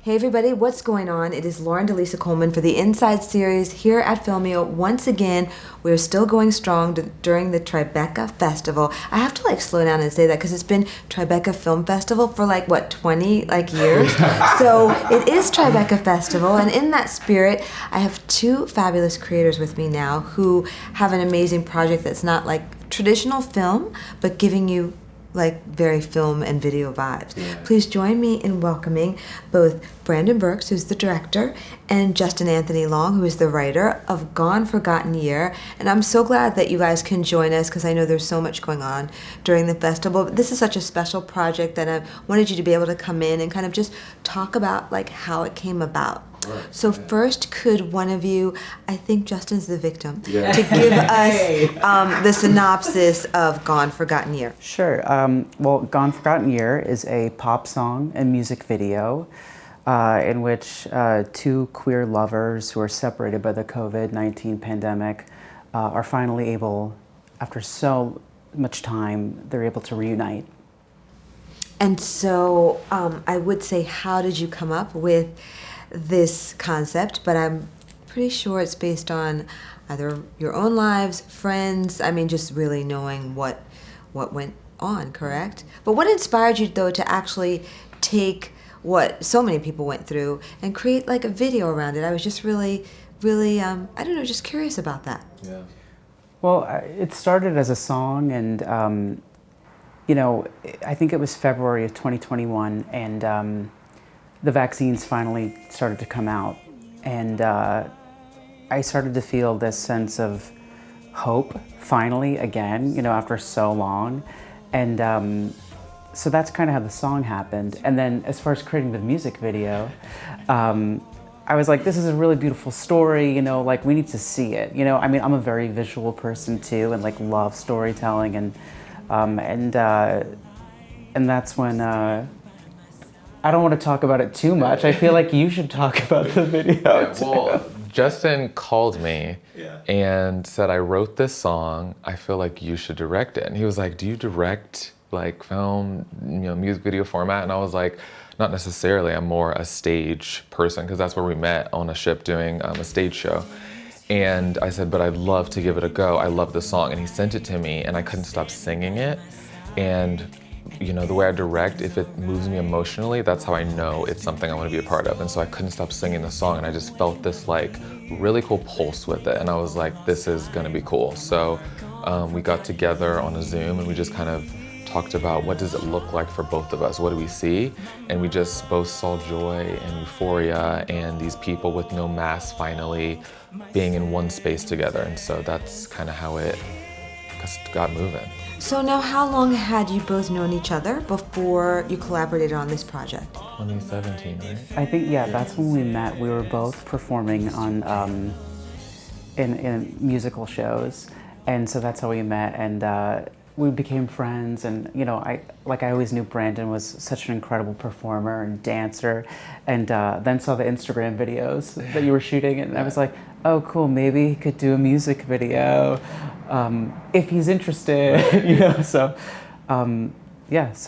Hey everybody, what's going on? It is Lauren DeLisa Coleman for the Inside series here at Filmio. Once again, we're still going strong during the Tribeca Festival. I have to slow down and say that because it's been Tribeca Film Festival for 20 years. So it is Tribeca Festival, and in that spirit, I have two fabulous creators with me now who have an amazing project that's not like traditional film, but giving you very film and video vibes. Yeah. Please join me in welcoming both Brandon Burks, who's the director, and Justin Anthony Long, who is the writer of Gone Forgotten Year. And I'm so glad that you guys can join us because I know there's so much going on during the festival. But this is such a special project that I wanted you to be able to come in and kind of just talk about how it came about. Right. So first, could one of you, I think Justin's the victim, to give us the synopsis of Gone Forgotten Year? Sure. Well, Gone Forgotten Year is a pop song and music video in which two queer lovers who are separated by the COVID-19 pandemic are finally able, after so much time, they're able to reunite. And so I would say, how did you come up with this concept? But I'm pretty sure it's based on either your own lives, friends, just really knowing what went on, correct? But what inspired you, though, to actually take what so many people went through and create a video around it? I was just really, just curious about that. Yeah. Well, it started as a song, and I think it was February of 2021, and the vaccines finally started to come out, and I started to feel this sense of hope finally again, after so long. And so that's kind of how the song happened. And then as far as creating the music video, I was like, this is a really beautiful story, we need to see it. I'm a very visual person too, and love storytelling, and that's when I don't want to talk about it too much. I feel like you should talk about the video too. Well, Justin called me and said, I wrote this song. I feel like you should direct it. And he was like, do you direct film, music video format? And I was like, not necessarily. I'm more a stage person because that's where we met, on a ship doing a stage show. And I said, but I'd love to give it a go. I love the song. And he sent it to me and I couldn't stop singing it. And the way I direct, if it moves me emotionally, that's how I know it's something I want to be a part of. And so I couldn't stop singing the song, and I just felt this really cool pulse with it. And I was like, this is gonna be cool. So we got together on a Zoom and we just kind of talked about what does it look like for both of us? What do we see? And we just both saw joy and euphoria and these people with no masks finally being in one space together. And so that's kind of how it just got moving. So now, how long had you both known each other before you collaborated on this project? 2017, right? I think, that's when we met. We were both performing on in musical shows, and so that's how we met, and we became friends. And I always knew Brandon was such an incredible performer and dancer, and then saw the Instagram videos that you were shooting, and I was like, oh cool, maybe he could do a music video. If he's interested, so that's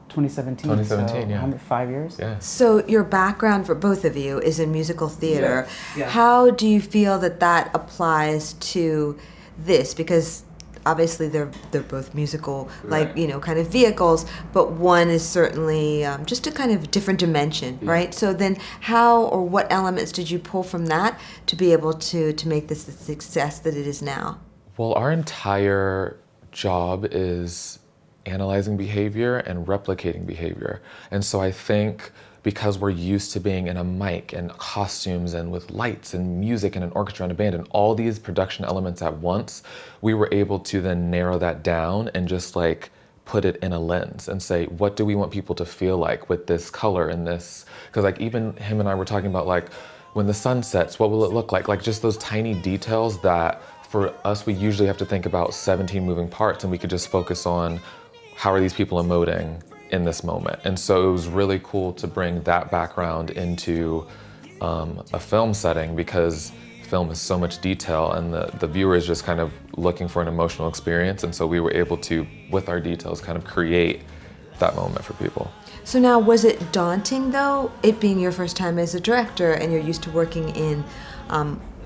2017. 2017, so 5 years? Yeah. So your background for both of you is in musical theater. Yeah. How do you feel that applies to this? Because obviously they're both musical, kind of vehicles, but one is certainly just a kind of different dimension, right? So then how or what elements did you pull from that to be able to make this the success that it is now? Well, our entire job is analyzing behavior and replicating behavior. And so I think because we're used to being in a mic and costumes and with lights and music and an orchestra and a band and all these production elements at once, we were able to then narrow that down and just put it in a lens and say, what do we want people to feel like with this color and this? Because even him and I were talking about when the sun sets, what will it look like? Just those tiny details that for us, we usually have to think about 17 moving parts, and we could just focus on how are these people emoting in this moment. And so it was really cool to bring that background into a film setting, because film is so much detail and the viewer is just kind of looking for an emotional experience. And so we were able to, with our details, kind of create that moment for people. So now, was it daunting though, it being your first time as a director and you're used to working in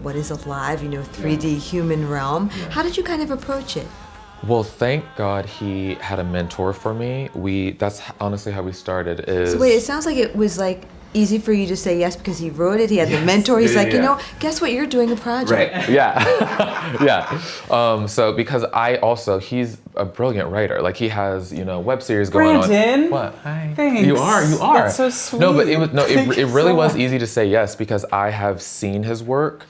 what is alive, 3D human realm? How did you kind of approach it? Well, thank God he had a mentor for me. That's honestly how we started. So wait, it sounds like it was like easy for you to say yes because he wrote it. He had the mentor. He's like, guess what? You're doing a project. Right. Yeah. Yeah. So because he's a brilliant writer. Like he has, web series going Brandon, on. What? Hi. Thanks. You are. That's so sweet. No, but it really was much. easy to say yes because I have seen his work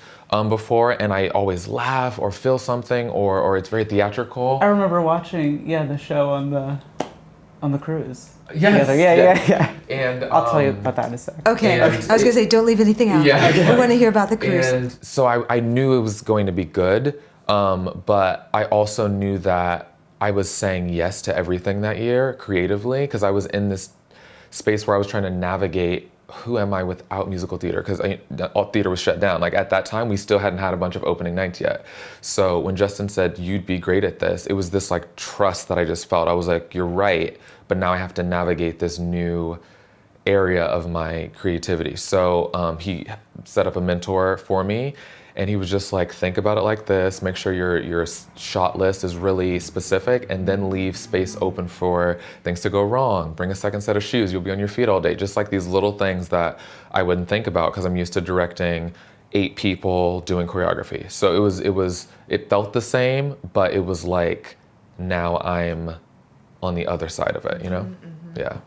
before, and I always laugh or feel something, or it's very theatrical. I remember watching the show on the cruise. Yes. Yeah. And I'll tell you about that in a sec. Okay, I was gonna say, don't leave anything out. Yeah. We want to hear about the cruise. And so I knew it was going to be good, but I also knew that I was saying yes to everything that year creatively because I was in this space where I was trying to navigate who am I without musical theater? Because all theater was shut down. Like at that time, we still hadn't had a bunch of opening nights yet. So when Justin said, you'd be great at this, it was this like trust that I just felt. I was like, you're right, but now I have to navigate this new area of my creativity. So he set up a mentor for me, and he was just like, think about it like this, make sure your shot list is really specific, and then leave space open for things to go wrong. Bring a second set of shoes, you'll be on your feet all day. Just like these little things that I wouldn't think about because I'm used to directing 8 people doing choreography. So it felt the same, but it was like, now I'm on the other side of it, Mm-hmm. Yeah.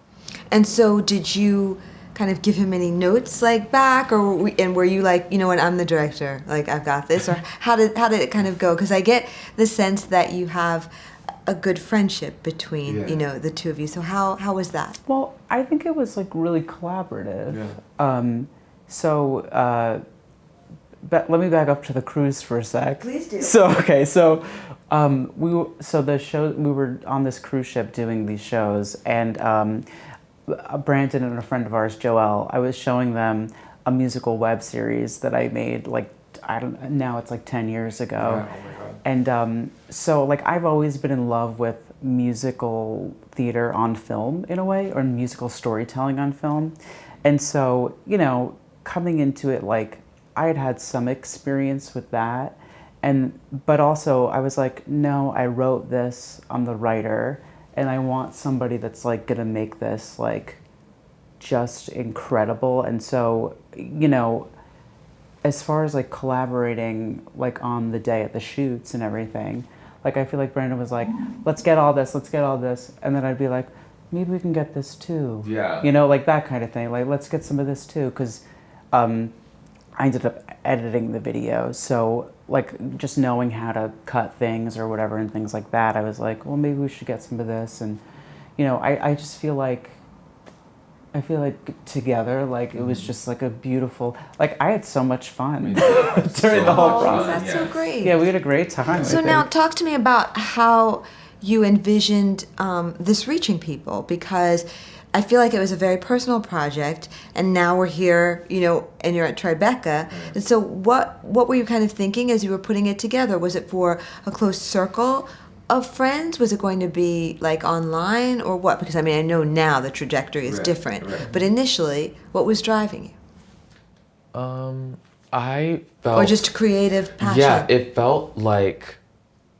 And so did you kind of give him any notes like back, and were you like, what, I'm the director, like I've got this, or how did it kind of go? Because I get the sense that you have a good friendship between the two of you. So how was that? Well, I think it was like really collaborative. Yeah. But let me back up to the cruise for a sec. Please do. We were on this cruise ship doing these shows, and Brandon and a friend of ours, Joelle, I was showing them a musical web series that I made now it's like 10 years ago. Yeah, oh my God. And so like I've always been in love with musical theater on film in a way, or musical storytelling on film. And so, coming into it, like I had some experience with that. But also I was like, no, I wrote this, I'm the writer, and I want somebody that's like gonna make this like just incredible. And so, as far as like collaborating like on the day at the shoots and everything, like I feel like Brandon was like, let's get all this, and then I'd be like, maybe we can get this too. Yeah. Like that kind of thing. Like let's get some of this too, because I ended up editing the video, so like just knowing how to cut things or whatever and things like that, I was like, well, maybe we should get some of this. And I just feel like together, like it was just like a beautiful, like I had so much fun during the whole process. That's so great. Yeah, we had a great time. So now talk to me about how you envisioned this reaching people, because I feel like it was a very personal project, and now we're here, and you're at Tribeca. And so what were you kind of thinking as you were putting it together? Was it for a close circle of friends? Was it going to be like online, or what? Because I know now the trajectory is different, but initially, what was driving you? I felt... Or just creative passion? Yeah, it felt like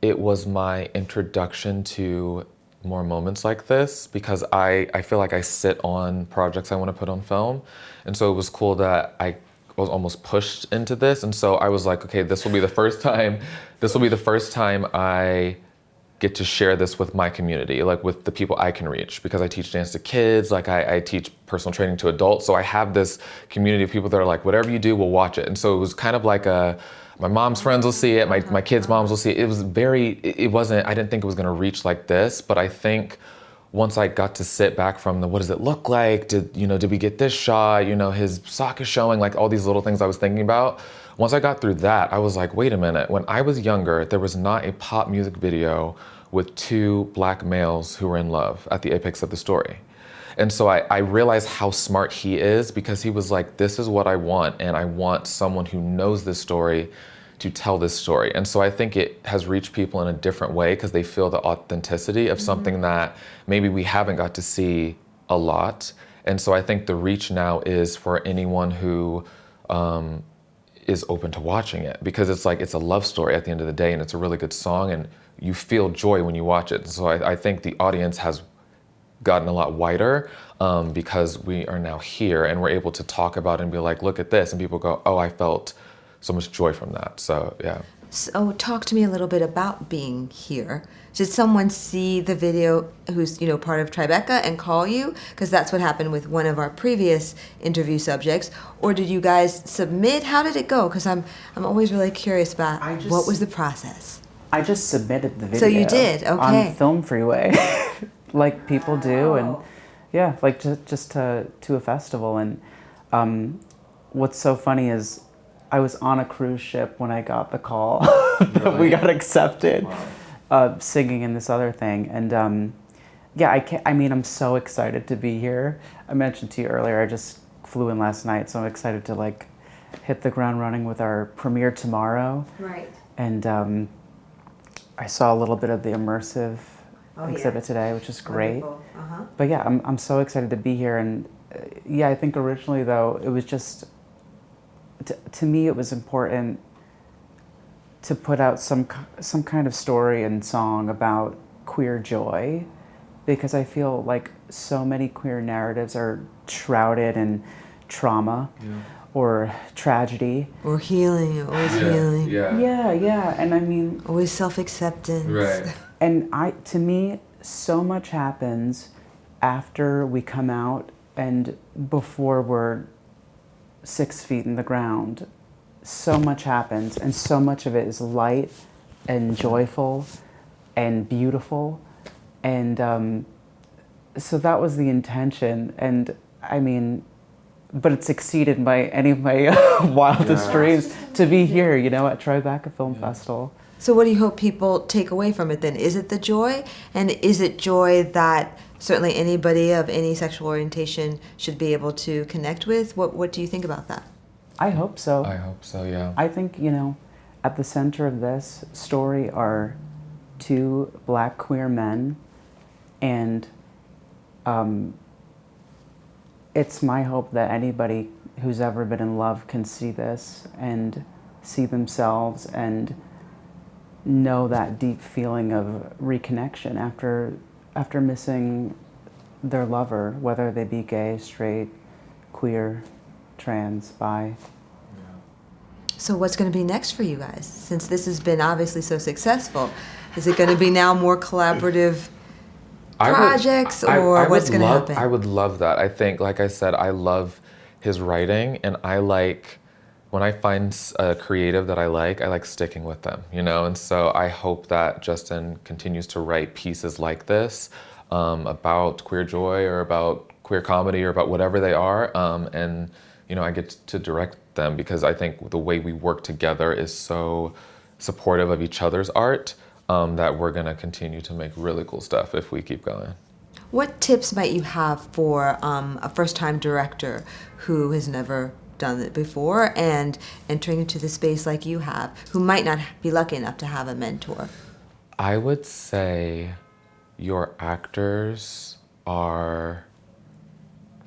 it was my introduction to more moments like this, because I feel like I sit on projects I want to put on film. And so it was cool that I was almost pushed into this. And so I was like, okay, this will be the first time I get to share this with my community, like with the people I can reach, because I teach dance to kids, like I teach personal training to adults. So I have this community of people that are like, whatever you do, we'll watch it. And so it was kind of like my mom's friends will see it, my kids' moms will see it. I didn't think it was gonna reach like this, but I think once I got to sit back from what does it look like? Did we get this shot? His sock is showing, like all these little things I was thinking about. Once I got through that, I was like, wait a minute. When I was younger, there was not a pop music video with 2 black males who were in love at the apex of the story. And so I realized how smart he is, because he was like, this is what I want, and I want someone who knows this story to tell this story. And so I think it has reached people in a different way because they feel the authenticity of something that maybe we haven't got to see a lot. And so I think the reach now is for anyone who is open to watching it, because it's like, it's a love story at the end of the day, and it's a really good song, and you feel joy when you watch it. And so I think the audience has gotten a lot wider because we are now here and we're able to talk about it and be like, look at this. And people go, oh, I felt so much joy from that. So, yeah. So talk to me a little bit about being here. Did someone see the video who's, part of Tribeca and call you? Because that's what happened with one of our previous interview subjects. Or did you guys submit? How did it go? Because I'm always really curious about what was the process. I just submitted the video. So you did, okay. On Film Freeway, like people do, and yeah, like just to a festival. And what's so funny is I was on a cruise ship when I got the call that we got accepted, singing in this other thing. And yeah, I'm so excited to be here. I mentioned to you earlier, I just flew in last night, so I'm excited to like hit the ground running with our premiere tomorrow. Right. And I saw a little bit of the immersive exhibit today, which is great. Uh-huh. But yeah, I'm so excited to be here. And yeah, I think originally though, it was just, to me, it was important to put out some kind of story and song about queer joy, because I feel like so many queer narratives are shrouded in trauma or tragedy. Or healing, always healing. Yeah, and I mean... Always self-acceptance. Right. And to me, so much happens after we come out and before we're 6 feet in the ground. So much happens, and so much of it is light and joyful and beautiful. And so that was the intention. And I mean, but it's exceeded by any of my wildest dreams to be here, at Tribeca Film Festival. So what do you hope people take away from it then? Is it the joy? And is it joy that certainly anybody of any sexual orientation should be able to connect with? What do you think about that? I hope so. I hope so, yeah. I think, at the center of this story are two Black queer men, and it's my hope that anybody who's ever been in love can see this and see themselves and know that deep feeling of reconnection after missing their lover, whether they be gay, straight, queer, trans, bi. So what's going to be next for you guys? Since this has been obviously so successful, is it going to be now more collaborative projects, or what's going to happen? I would love that. I think, like I said, I love his writing, and I like, when I find a creative that I like sticking with them, And so I hope that Justin continues to write pieces like this about queer joy or about queer comedy or about whatever they are, and I get to direct them, because I think the way we work together is so supportive of each other's art that we're going to continue to make really cool stuff if we keep going. What tips might you have for a first-time director who has never done it before and entering into the space like you have, who might not be lucky enough to have a mentor? I would say your actors are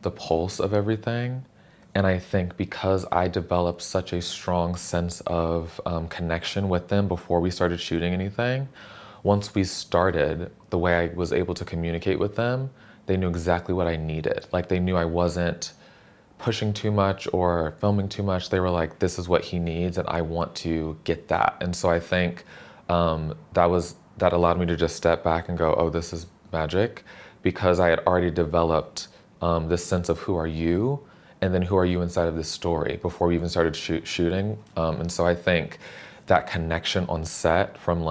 the pulse of everything. And I think because I developed such a strong sense of connection with them before we started shooting anything, once we started, the way I was able to communicate with them, they knew exactly what I needed. Like, they knew I wasn't pushing too much or filming too much. They were like, this is what he needs, and I want to get that. And so I think that allowed me to just step back and go, oh, this is magic, because I had already developed this sense of who are you, and then who are you inside of this story before we even started shooting. And so I think that connection on set from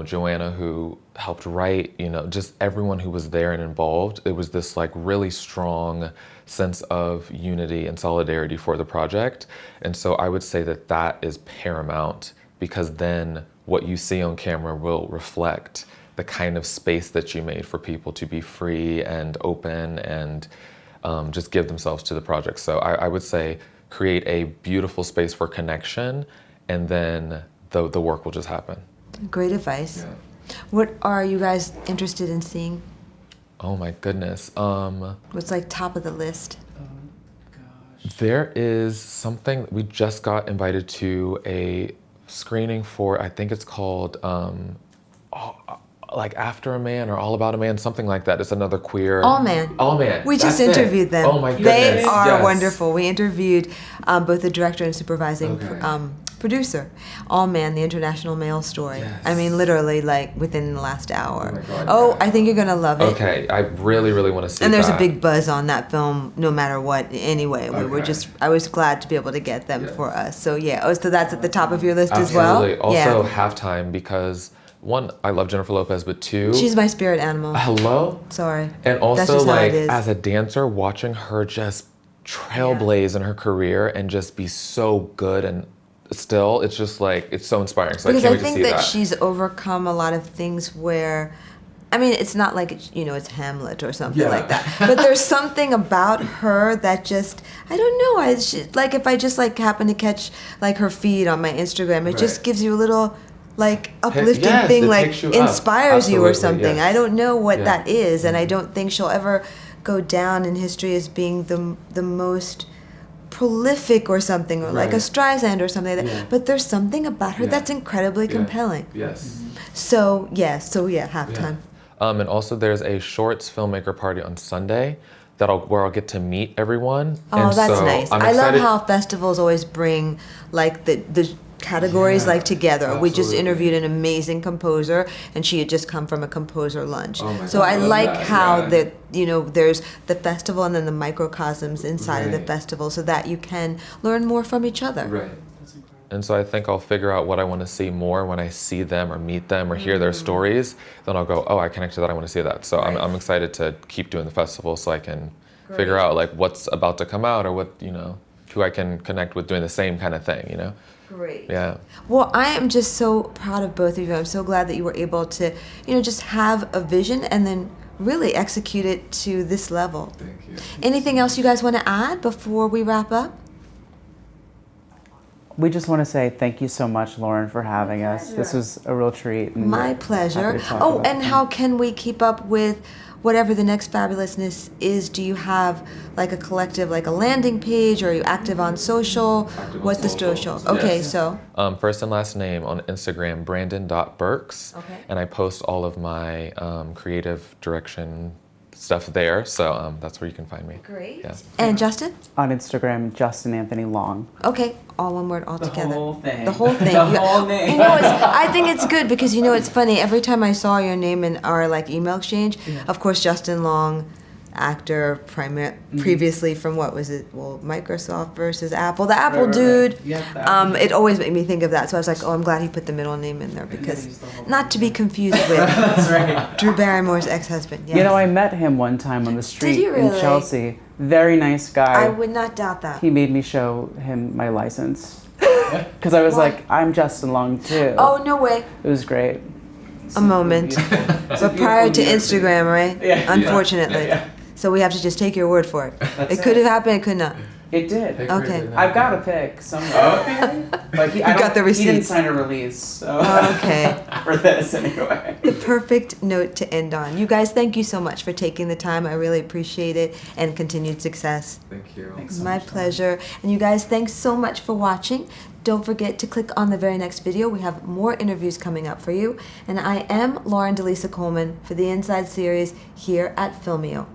Joanna, who helped write, just everyone who was there and involved, it was this really strong sense of unity and solidarity for the project. And so I would say that is paramount, because then what you see on camera will reflect the kind of space that you made for people to be free and open and just give themselves to the project. So I would say create a beautiful space for connection, and then the work will just happen. Great advice. What are you guys interested in seeing? Oh my goodness. What's like top of the list? There is something, we just got invited to a screening for, I think it's called like After a Man or All About a Man, something like that. It's another queer. All Man. All Man. We just That's interviewed it. them. Oh my goodness. They are yes. wonderful. We interviewed both the director and supervising producer. All Man, the international male story. Yes. I mean, literally, like within the last hour. Oh my God, Oh, I think you're gonna love it. Okay, I really, really want to see And there's that. a big buzz on that film, no matter what. Anyway, we were I was glad to be able to get them for us. So yeah, so that's at the top of your list as well. Absolutely. Also, Halftime, because one, I love Jennifer Lopez, but two, she's my spirit animal. hello. Sorry. And That's also, just how like, it is. as a dancer, watching her just trailblaze in her career and just be so good and still, it's just like, it's so inspiring. So Because I I can't wait think to see that that. she's overcome a lot of things where, I mean, it's not like, it's Hamlet or something like that. But there's something about her that just, I don't know. Like if I just like happen to catch like her feed on my Instagram, it just gives you a little like uplifting Yes, thing, it like picks you up. inspires you or Absolutely, something. yes. I don't know what Yeah. that is, and I don't think she'll ever go down in history as being the most prolific or something, or like a Streisand or something like that. Yeah. But there's something about her that's incredibly compelling. Yes. So halftime. And also there's a shorts filmmaker party on Sunday where I'll get to meet everyone. Oh, and that's so nice. I'm I love excited. how festivals always bring like the categories like together. We just absolutely. interviewed an amazing composer, and she had just come from a composer lunch. Oh my So God, I love like that, how yeah. that there's the festival and then the microcosms inside of the festival, so that you can learn more from each other. Right. And so I think I'll figure out what I want to see more when I see them or meet them or hear their stories. Then I'll go, oh, I connect to that. I want to see that. So I'm excited to keep doing the festival so I can figure out like what's about to come out or what, who I can connect with doing the same kind of thing, Great. Yeah. Well, I am just so proud of both of you. I'm so glad that you were able to, just have a vision and then really execute it to this level. Thank you. Anything else you guys want to add before we wrap up? We just want to say thank you so much, Lauren, for having us. This was a real treat. And My happy pleasure. to talk Oh, about and it. how can we keep up with whatever the next fabulousness is? Do you have like a collective, like a landing page, or are you active on social? Active on What's the social, social? Okay, yes. so First and last name on Instagram, Brandon.Burks. Okay. And I post all of my creative direction stuff there. So that's where you can find me. great. Yeah. And Justin? On Instagram, Justin Anthony Long. Okay, all one word, all together. whole thing. The whole thing. The whole name. I think it's good because it's funny. Every time I saw your name in our like email exchange, of course, Justin Long, actor, previously from what was it? Well, Microsoft versus Apple. The Apple dude. Yeah, the Apple It always made me think of that. So I was like, oh, I'm glad he put the middle name in there because not to be confused with That's right. Drew Barrymore's ex-husband. Yes. I met him one time on the street you in really? Chelsea. Very nice guy. I would not doubt that. He made me show him my license. Because I was Why? like, I'm Justin Long too. Oh, no way. It was great. A moment. But prior to Instagram, right? Yeah. Unfortunately. Yeah. So we have to just take your word for it. That's It could it. have happened, it could not. It did. Okay. I've got a pic somewhere. But he, got the He didn't receipts. sign a release. So Okay. for this anyway. The perfect note to end on. You guys, thank you so much for taking the time. I really appreciate it, and continued success. Thank you. Thanks so My much. pleasure. And you guys, thanks so much for watching. Don't forget to click on the very next video. We have more interviews coming up for you. And I am Lauren DeLisa Coleman for the Inside series here at Filmio.